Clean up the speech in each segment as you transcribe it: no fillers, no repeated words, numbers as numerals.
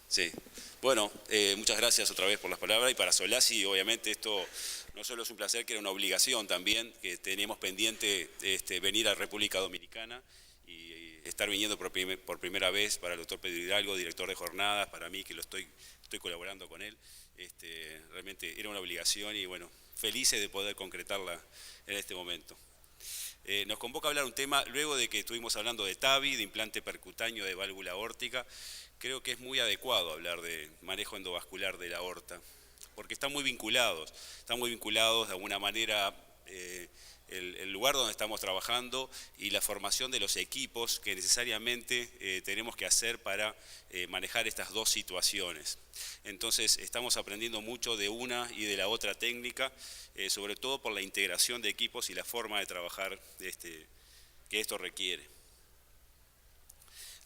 Sí. Bueno, muchas gracias otra vez por las palabras y para Solasi, obviamente esto no solo es un placer, que era una obligación también, que teníamos pendiente venir a República Dominicana y estar viniendo por primera vez para el doctor Pedro Hidalgo, director de jornadas, para mí que estoy colaborando con él. Realmente era una obligación y bueno, felices de poder concretarla en este momento. Nos convoca a hablar un tema, luego de que estuvimos hablando de TAVI, de implante percutáneo de válvula aórtica, creo que es muy adecuado hablar de manejo endovascular de la aorta, porque están muy vinculados de alguna manera el lugar donde estamos trabajando y la formación de los equipos que necesariamente tenemos que hacer para manejar estas dos situaciones. Entonces estamos aprendiendo mucho de una y de la otra técnica, sobre todo por la integración de equipos y la forma de trabajar que esto requiere.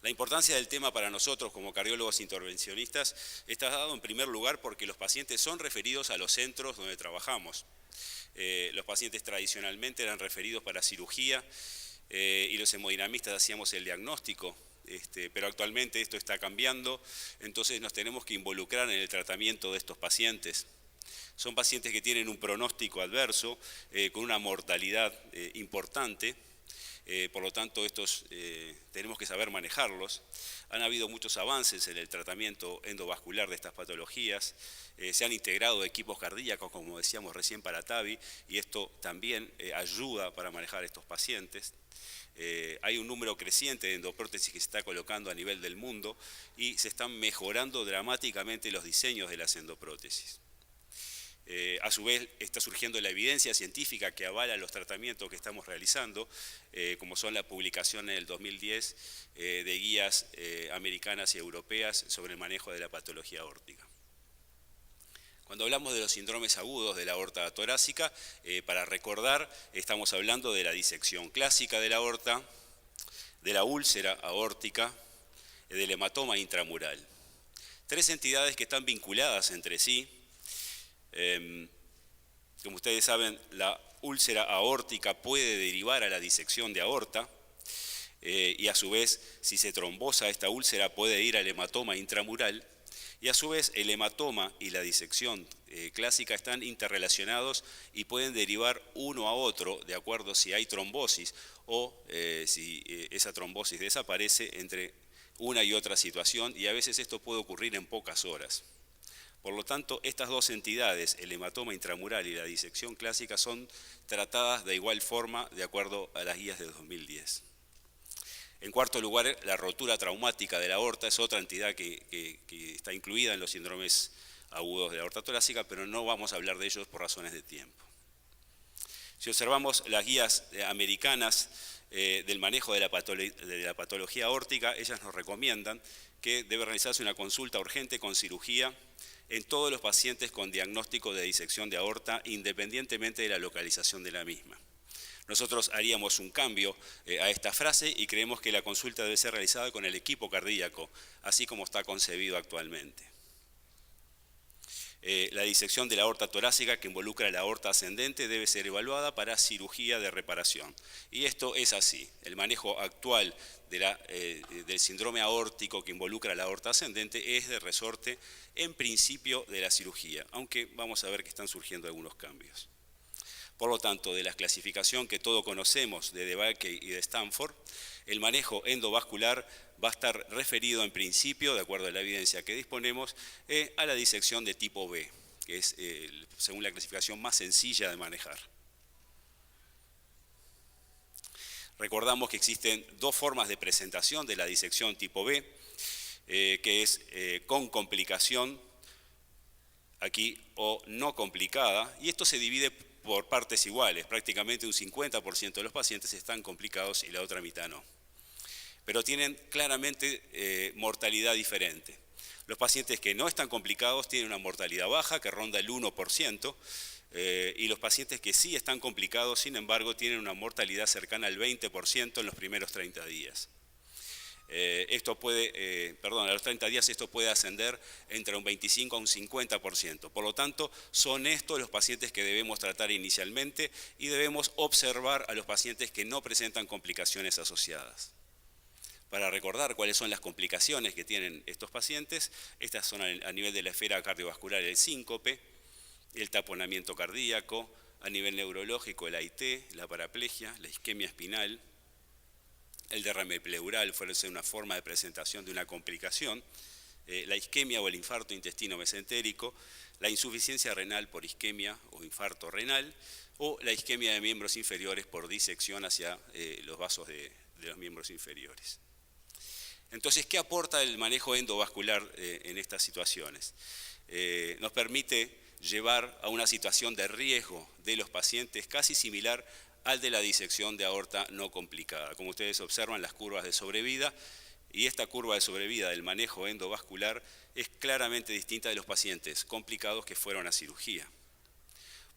La importancia del tema para nosotros como cardiólogos intervencionistas está dado en primer lugar porque los pacientes son referidos a los centros donde trabajamos. Los pacientes tradicionalmente eran referidos para cirugía y los hemodinamistas hacíamos el diagnóstico, pero actualmente esto está cambiando, entonces nos tenemos que involucrar en el tratamiento de estos pacientes. Son pacientes que tienen un pronóstico adverso, con una mortalidad importante. Por lo tanto, estos tenemos que saber manejarlos. Han habido muchos avances en el tratamiento endovascular de estas patologías. Se han integrado equipos cardíacos, como decíamos recién, para TAVI, y esto también ayuda para manejar estos pacientes. Hay un número creciente de endoprótesis que se está colocando a nivel del mundo y se están mejorando dramáticamente los diseños de las endoprótesis. A su vez está surgiendo la evidencia científica que avala los tratamientos que estamos realizando, como son la publicación en el 2010 de guías americanas y europeas sobre el manejo de la patología aórtica. Cuando hablamos de los síndromes agudos de la aorta torácica, para recordar, estamos hablando de la disección clásica de la aorta, de la úlcera aórtica, del hematoma intramural. Tres entidades que están vinculadas entre sí. Como ustedes saben, la úlcera aórtica puede derivar a la disección de aorta y a su vez, si se trombosa esta úlcera, puede ir al hematoma intramural y a su vez el hematoma y la disección clásica están interrelacionados y pueden derivar uno a otro de acuerdo si hay trombosis o si esa trombosis desaparece entre una y otra situación, y a veces esto puede ocurrir en pocas horas. Por lo tanto, estas dos entidades, el hematoma intramural y la disección clásica, son tratadas de igual forma de acuerdo a las guías de 2010. En cuarto lugar, la rotura traumática de la aorta es otra entidad que está incluida en los síndromes agudos de la aorta torácica, pero no vamos a hablar de ellos por razones de tiempo. Si observamos las guías americanas del manejo de la patología aórtica, ellas nos recomiendan que debe realizarse una consulta urgente con cirugía en todos los pacientes con diagnóstico de disección de aorta, independientemente de la localización de la misma. Nosotros haríamos un cambio a esta frase y creemos que la consulta debe ser realizada con el equipo cardíaco, así como está concebido actualmente. La disección de la aorta torácica, que involucra la aorta ascendente, debe ser evaluada para cirugía de reparación. Y esto es así. El manejo actual del síndrome aórtico que involucra la aorta ascendente es de resorte, en principio, de la cirugía, aunque vamos a ver que están surgiendo algunos cambios. Por lo tanto, de la clasificación que todos conocemos de DeBakey y de Stanford, el manejo endovascular va a estar referido en principio, de acuerdo a la evidencia que disponemos, a la disección de tipo B, que es, según la clasificación, más sencilla de manejar. Recordamos que existen dos formas de presentación de la disección tipo B, que es con complicación, aquí, o no complicada, y esto se divide por partes iguales. Prácticamente un 50% de los pacientes están complicados y la otra mitad no. Pero tienen claramente mortalidad diferente. Los pacientes que no están complicados tienen una mortalidad baja que ronda el 1%, y los pacientes que sí están complicados, sin embargo, tienen una mortalidad cercana al 20% en los primeros 30 días. A los 30 días esto puede ascender entre un 25 a un 50%. Por lo tanto, son estos los pacientes que debemos tratar inicialmente y debemos observar a los pacientes que no presentan complicaciones asociadas. para recordar cuáles son las complicaciones que tienen estos pacientes. Estas son a nivel de la esfera cardiovascular el síncope, el taponamiento cardíaco, a nivel neurológico el AIT, la paraplegia, la isquemia espinal, el derrame pleural fuese una forma de presentación de una complicación, la isquemia o el infarto intestino mesentérico, la insuficiencia renal por isquemia o infarto renal, o la isquemia de miembros inferiores por disección hacia los vasos de los miembros inferiores. Entonces, ¿qué aporta el manejo endovascular en estas situaciones? Nos permite llevar a una situación de riesgo de los pacientes casi similar al de la disección de aorta no complicada. Como ustedes observan, las curvas de sobrevida, y esta curva de sobrevida del manejo endovascular es claramente distinta de los pacientes complicados que fueron a cirugía.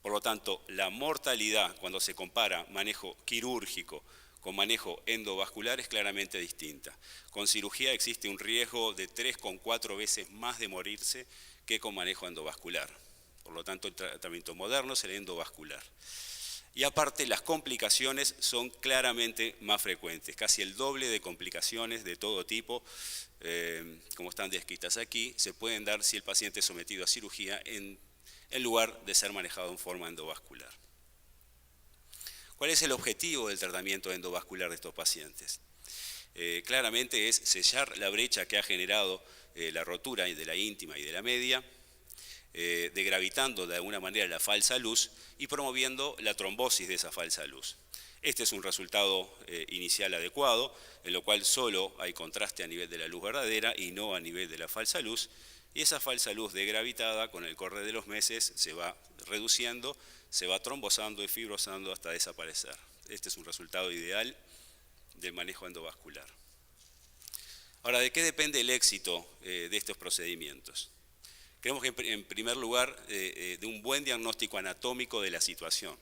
Por lo tanto, la mortalidad cuando se compara manejo quirúrgico con manejo endovascular es claramente distinta. Con cirugía existe un riesgo de 3,4 veces más de morirse que con manejo endovascular. Por lo tanto, el tratamiento moderno es el endovascular. Y aparte, las complicaciones son claramente más frecuentes, casi el doble de complicaciones de todo tipo, como están descritas aquí, se pueden dar si el paciente es sometido a cirugía en lugar de ser manejado en forma endovascular. ¿Cuál es el objetivo del tratamiento endovascular de estos pacientes? Claramente es sellar la brecha que ha generado la rotura de la íntima y de la media, degravitando de alguna manera la falsa luz y promoviendo la trombosis de esa falsa luz. Este es un resultado inicial adecuado, en lo cual solo hay contraste a nivel de la luz verdadera y no a nivel de la falsa luz, y esa falsa luz degravitada con el correr de los meses se va reduciendo, se va trombosando y fibrosando hasta desaparecer. Este es un resultado ideal del manejo endovascular. Ahora, ¿de qué depende el éxito de estos procedimientos? Creemos que en primer lugar de un buen diagnóstico anatómico de la situación,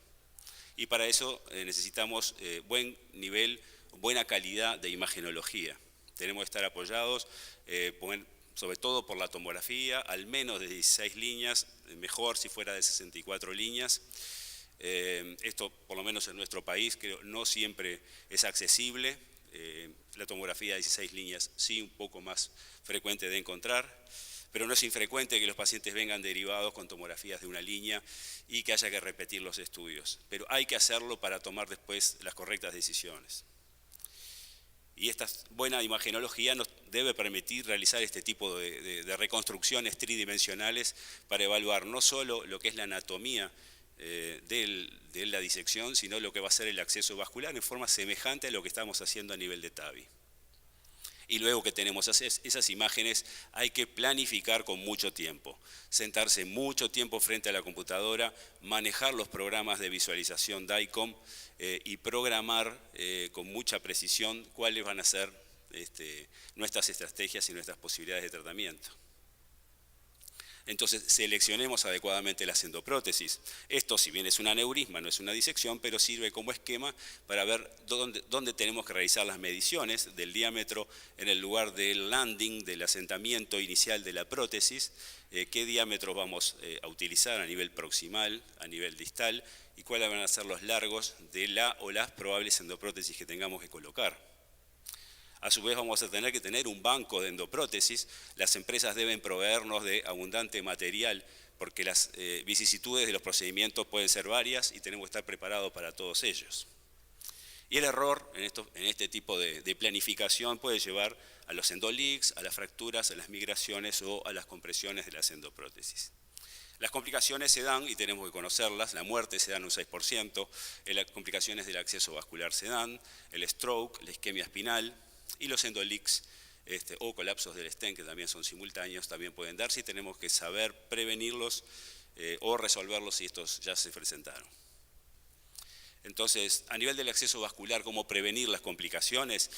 y para eso necesitamos buen nivel, buena calidad de imagenología. Tenemos que estar apoyados sobre todo por la tomografía, al menos de 16 líneas, mejor si fuera de 64 líneas. Esto, por lo menos en nuestro país, creo, no siempre es accesible. La tomografía de 16 líneas sí un poco más frecuente de encontrar, pero no es infrecuente que los pacientes vengan derivados con tomografías de una línea y que haya que repetir los estudios. Pero hay que hacerlo para tomar después las correctas decisiones. Y esta buena imagenología nos debe permitir realizar este tipo de reconstrucciones tridimensionales para evaluar no solo lo que es la anatomía de la disección, sino lo que va a ser el acceso vascular en forma semejante a lo que estamos haciendo a nivel de TAVI. Y luego que tenemos esas imágenes, hay que planificar con mucho tiempo, sentarse mucho tiempo frente a la computadora, manejar los programas de visualización DICOM y programar con mucha precisión cuáles van a ser nuestras estrategias y nuestras posibilidades de tratamiento. Entonces, seleccionemos adecuadamente las endoprótesis. Esto, si bien es un aneurisma, no es una disección, pero sirve como esquema para ver dónde tenemos que realizar las mediciones del diámetro en el lugar del landing, del asentamiento inicial de la prótesis, qué diámetros vamos a utilizar a nivel proximal, a nivel distal, y cuáles van a ser los largos de la o las probables endoprótesis que tengamos que colocar. A su vez vamos a tener que tener un banco de endoprótesis. Las empresas deben proveernos de abundante material porque las vicisitudes de los procedimientos pueden ser varias y tenemos que estar preparados para todos ellos. Y el error en este tipo de planificación puede llevar a los endolics, a las fracturas, a las migraciones o a las compresiones de las endoprótesis. Las complicaciones se dan y tenemos que conocerlas, la muerte se da en un 6%, las complicaciones del acceso vascular se dan, el stroke, la isquemia espinal, y los endolics o colapsos del stent, que también son simultáneos, también pueden darse y tenemos que saber prevenirlos o resolverlos si estos ya se presentaron. Entonces, a nivel del acceso vascular, ¿cómo prevenir las complicaciones?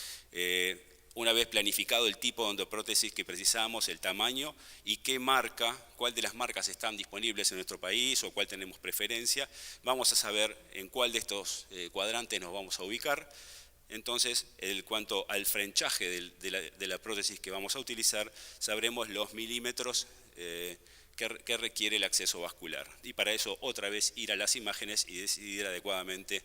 Una vez planificado el tipo de endoprótesis que precisamos, el tamaño y qué marca, cuál de las marcas están disponibles en nuestro país o cuál tenemos preferencia, vamos a saber en cuál de estos cuadrantes nos vamos a ubicar. Entonces, en cuanto al frenchaje de la prótesis que vamos a utilizar, sabremos los milímetros que requiere el acceso vascular. Y para eso otra vez ir a las imágenes y decidir adecuadamente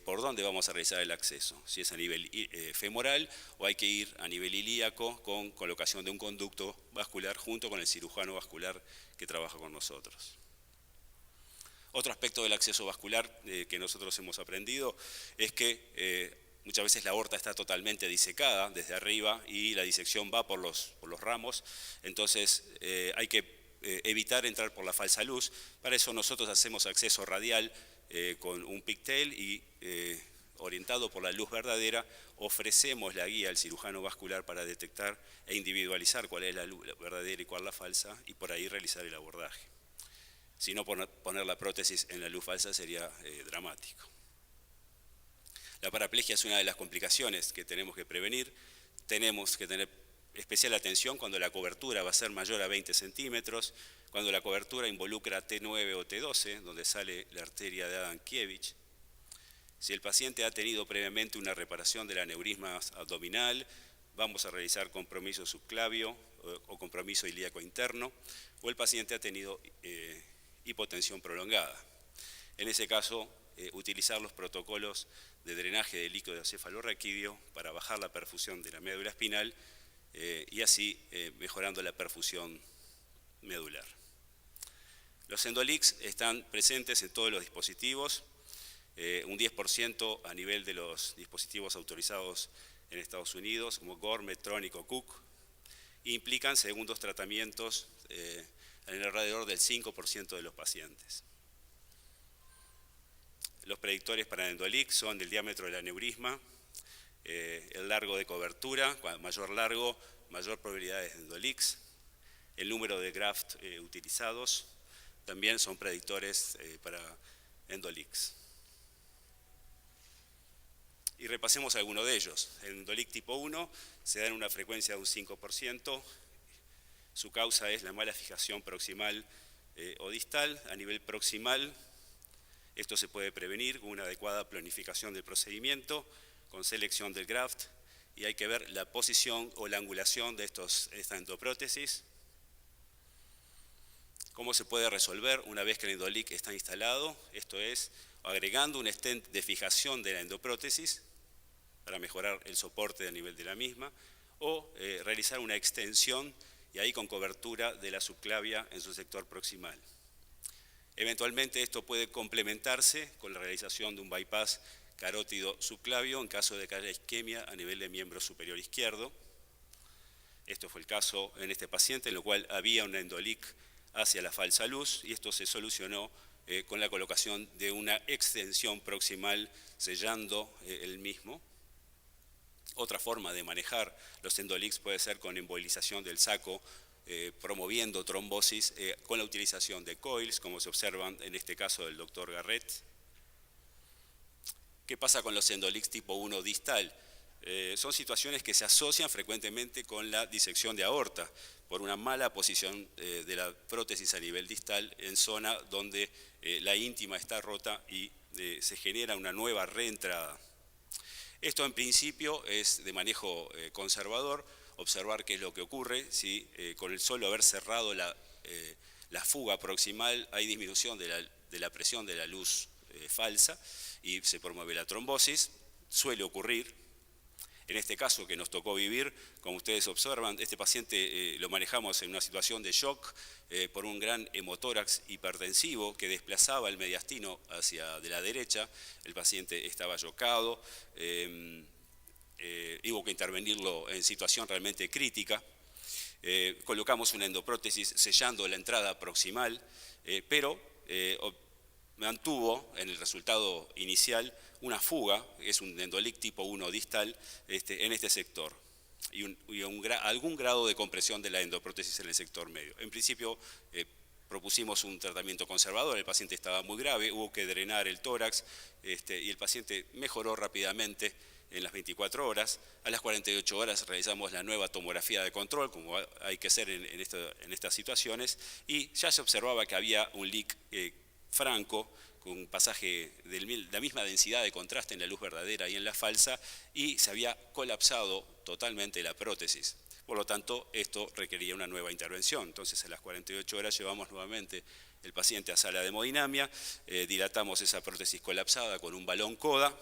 por dónde vamos a realizar el acceso, si es a nivel femoral o hay que ir a nivel ilíaco con colocación de un conducto vascular junto con el cirujano vascular que trabaja con nosotros. Otro aspecto del acceso vascular que nosotros hemos aprendido es que muchas veces la aorta está totalmente disecada desde arriba y la disección va por los ramos, entonces hay que evitar entrar por la falsa luz. Para eso nosotros hacemos acceso radial con un pigtail y orientado por la luz verdadera ofrecemos la guía al cirujano vascular para detectar e individualizar cuál es la luz verdadera y cuál la falsa y por ahí realizar el abordaje. Si no, poner la prótesis en la luz falsa sería dramático. La paraplegia es una de las complicaciones que tenemos que prevenir. Tenemos que tener especial atención cuando la cobertura va a ser mayor a 20 centímetros, cuando la cobertura involucra T9 o T12, donde sale la arteria de Adamkiewicz. Si el paciente ha tenido previamente una reparación del aneurisma abdominal, vamos a realizar compromiso subclavio o compromiso ilíaco interno, o el paciente ha tenido hipotensión prolongada. En ese caso, utilizar los protocolos de drenaje de líquido cefalorraquídeo para bajar la perfusión de la médula espinal y así mejorando la perfusión medular. Los Endolix están presentes en todos los dispositivos, un 10% a nivel de los dispositivos autorizados en Estados Unidos, como Gore, Medtronic o Cook, e implican segundos tratamientos en alrededor del 5% de los pacientes. Los predictores para Endolix son el diámetro del aneurisma, el largo de cobertura, mayor largo, mayor probabilidad de Endolix, el número de graft utilizados, también son predictores para Endolix. Y repasemos algunos de ellos. El Endolix tipo 1 se da en una frecuencia de un 5%, su causa es la mala fijación proximal o distal. A nivel proximal, esto se puede prevenir con una adecuada planificación del procedimiento, con selección del graft, y hay que ver la posición o la angulación de esta endoprótesis. ¿Cómo se puede resolver una vez que el Endolix está instalado? Esto es, agregando un stent de fijación de la endoprótesis para mejorar el soporte a nivel de la misma, o realizar una extensión y ahí con cobertura de la subclavia en su sector proximal. Eventualmente esto puede complementarse con la realización de un bypass carótido subclavio en caso de que haya isquemia a nivel de miembro superior izquierdo. Esto fue el caso en este paciente, en lo cual había un Endolix hacia la falsa luz y esto se solucionó con la colocación de una extensión proximal sellando el mismo. Otra forma de manejar los Endolix puede ser con embolización del saco, promoviendo trombosis con la utilización de coils, como se observan en este caso del doctor Garrett. ¿Qué pasa con los Endolix tipo 1 distal? Son situaciones que se asocian frecuentemente con la disección de aorta, por una mala posición de la prótesis a nivel distal en zona donde la íntima está rota y se genera una nueva reentrada. Esto en principio es de manejo conservador, observar qué es lo que ocurre, si con el solo haber cerrado la fuga proximal hay disminución de la presión de la luz falsa y se promueve la trombosis, suele ocurrir. En este caso que nos tocó vivir, como ustedes observan, este paciente lo manejamos en una situación de shock por un gran hemotórax hipertensivo que desplazaba el mediastino hacia de la derecha. El paciente estaba shockado, hubo que intervenirlo en situación realmente crítica. Colocamos una endoprótesis sellando la entrada proximal, pero mantuvo en el resultado inicial una fuga, es un Endolix tipo 1 distal en este sector y algún grado de compresión de la endoprótesis en el sector medio. En principio propusimos un tratamiento conservador, el paciente estaba muy grave, hubo que drenar el tórax y el paciente mejoró rápidamente en las 24 horas. A las 48 horas realizamos la nueva tomografía de control, como hay que hacer en estas situaciones, y ya se observaba que había un leak franco, con un pasaje de la misma densidad de contraste en la luz verdadera y en la falsa, y se había colapsado totalmente la prótesis. Por lo tanto, esto requería una nueva intervención. Entonces, a las 48 horas llevamos nuevamente el paciente a sala de hemodinamia, dilatamos esa prótesis colapsada con un balón CODA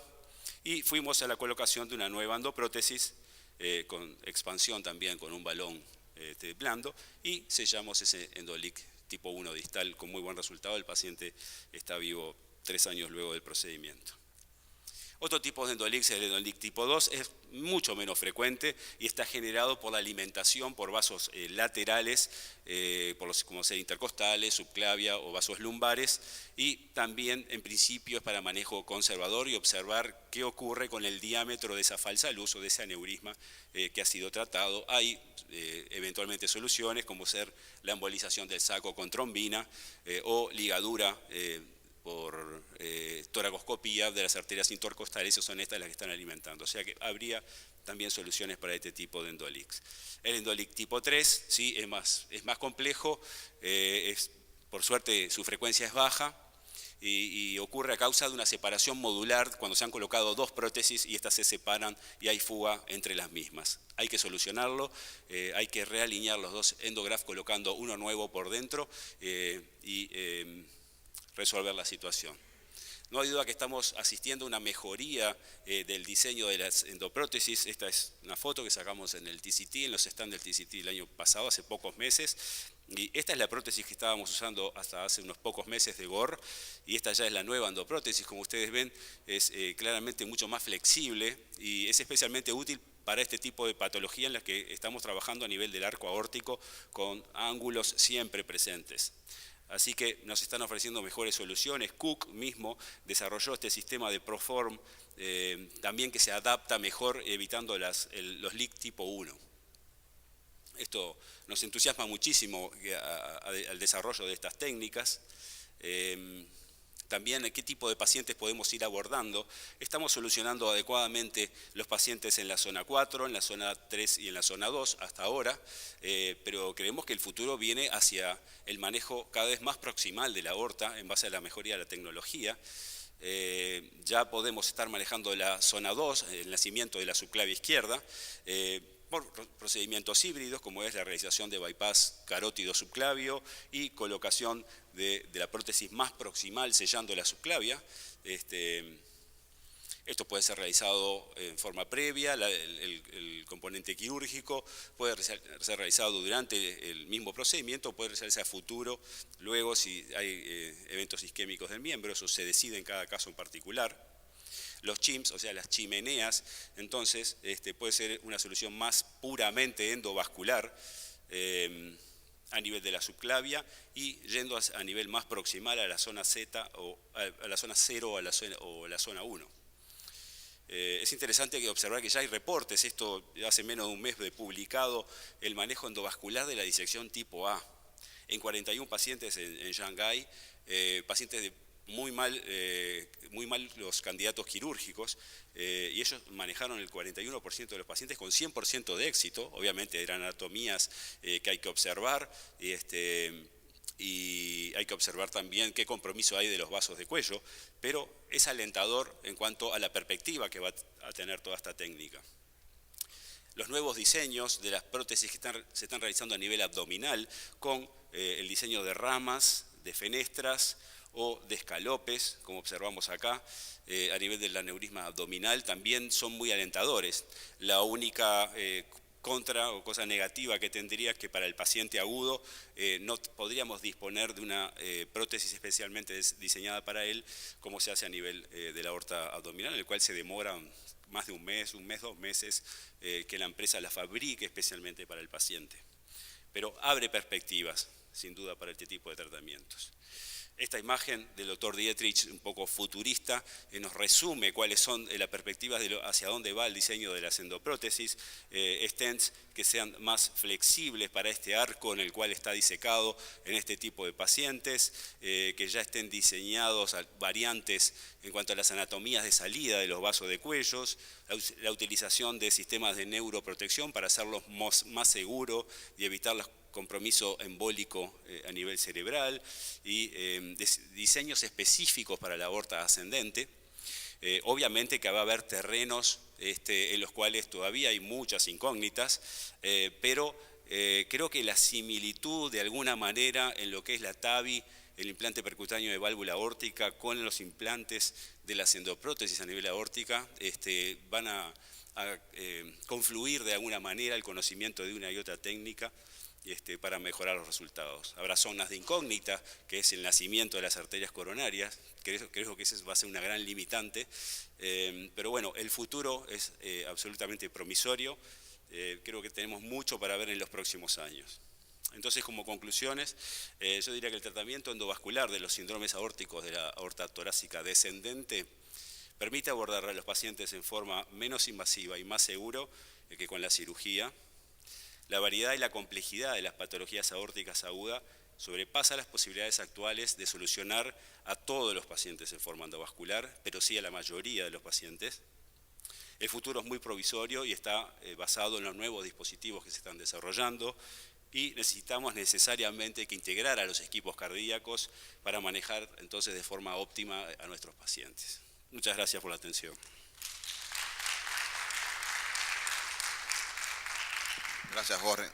y fuimos a la colocación de una nueva endoprótesis con expansión también con un balón blando y sellamos ese endolic tipo 1 distal con muy buen resultado. El paciente está vivo 3 años luego del procedimiento. Otro tipo de endolic es el endolic tipo 2, es mucho menos frecuente y está generado por la alimentación por vasos laterales, como sea intercostales, subclavia o vasos lumbares, y también en principio es para manejo conservador y observar qué ocurre con el diámetro de esa falsa luz o de ese aneurisma que ha sido tratado. Hay eventualmente soluciones como ser la embolización del saco con trombina o ligadura por toracoscopía de las arterias intercostales, y son estas las que están alimentando. O sea que habría también soluciones para este tipo de endolics. El endolic tipo 3 ¿sí? es más complejo, por suerte su frecuencia es baja y ocurre a causa de una separación modular cuando se han colocado dos prótesis y estas se separan y hay fuga entre las mismas. Hay que solucionarlo, hay que realinear los dos endografts colocando uno nuevo por dentro resolver la situación. No hay duda que estamos asistiendo a una mejoría del diseño de las endoprótesis. Esta es una foto que sacamos en el TCT, en los stands del TCT el año pasado, hace pocos meses. Y esta es la prótesis que estábamos usando hasta hace unos pocos meses de GOR, y esta ya es la nueva endoprótesis. Como ustedes ven, es claramente mucho más flexible y es especialmente útil para este tipo de patología en la que estamos trabajando a nivel del arco aórtico con ángulos siempre presentes. Así que nos están ofreciendo mejores soluciones. Cook mismo desarrolló este sistema de Proform también que se adapta mejor evitando los leak tipo 1. Esto nos entusiasma muchísimo al desarrollo de estas técnicas. También qué tipo de pacientes podemos ir abordando. Estamos solucionando adecuadamente los pacientes en la zona 4, en la zona 3 y en la zona 2 hasta ahora, pero creemos que el futuro viene hacia el manejo cada vez más proximal de la aorta en base a la mejoría de la tecnología. Ya podemos estar manejando la zona 2, el nacimiento de la subclavia izquierda, por procedimientos híbridos, como es la realización de bypass carótido subclavio y colocación de la prótesis más proximal sellando la subclavia. Esto puede ser realizado en forma previa, el componente quirúrgico puede ser realizado durante el mismo procedimiento, puede realizarse a futuro, luego si hay eventos isquémicos del miembro, eso se decide en cada caso en particular. Los CHIMS, o sea, las chimeneas, entonces puede ser una solución más puramente endovascular a nivel de la subclavia y yendo a nivel más proximal a la zona Z o a la zona 0 o a la zona 1. Es interesante observar que ya hay reportes, esto hace menos de un mes de publicado, el manejo endovascular de la disección tipo A. En 41 pacientes en Shanghái, pacientes de muy mal los candidatos quirúrgicos y ellos manejaron el 41% de los pacientes con 100% de éxito. Obviamente eran anatomías que hay que observar y hay que observar también qué compromiso hay de los vasos de cuello, pero es alentador en cuanto a la perspectiva que va a tener toda esta técnica. Los nuevos diseños de las prótesis que se están realizando a nivel abdominal con el diseño de ramas, de fenestras o de escalopes, como observamos acá, a nivel del aneurisma abdominal, también son muy alentadores. La única contra o cosa negativa que tendría es que para el paciente agudo no podríamos disponer de una prótesis especialmente diseñada para él, como se hace a nivel de la aorta abdominal, en el cual se demora más de un mes, 2 meses, que la empresa la fabrique especialmente para el paciente. Pero abre perspectivas, sin duda, para este tipo de tratamientos. Esta imagen del doctor Dietrich, un poco futurista, nos resume cuáles son las perspectivas de hacia dónde va el diseño de las endoprótesis, stents que sean más flexibles para este arco en el cual está disecado en este tipo de pacientes, que ya estén diseñados variantes en cuanto a las anatomías de salida de los vasos de cuellos, la utilización de sistemas de neuroprotección para hacerlos más seguros y evitar los compromiso embólico a nivel cerebral y diseños específicos para la aorta ascendente. Obviamente que va a haber terrenos en los cuales todavía hay muchas incógnitas, pero creo que la similitud de alguna manera en lo que es la TAVI, el implante percutáneo de válvula aórtica, con los implantes de las endoprótesis a nivel aórtica, van a confluir de alguna manera el conocimiento de una y otra técnica para mejorar los resultados. Habrá zonas de incógnita, que es el nacimiento de las arterias coronarias, creo que ese va a ser una gran limitante, pero bueno, el futuro es absolutamente promisorio, creo que tenemos mucho para ver en los próximos años. Entonces, como conclusiones, yo diría que el tratamiento endovascular de los síndromes aórticos de la aorta torácica descendente permite abordar a los pacientes en forma menos invasiva y más seguro que con la cirugía. La variedad y la complejidad de las patologías aórticas agudas sobrepasa las posibilidades actuales de solucionar a todos los pacientes en forma endovascular, pero sí a la mayoría de los pacientes. El futuro es muy provisorio y está basado en los nuevos dispositivos que se están desarrollando y necesitamos necesariamente que integrar a los equipos cardíacos para manejar entonces de forma óptima a nuestros pacientes. Muchas gracias por la atención. Gracias, Jorge.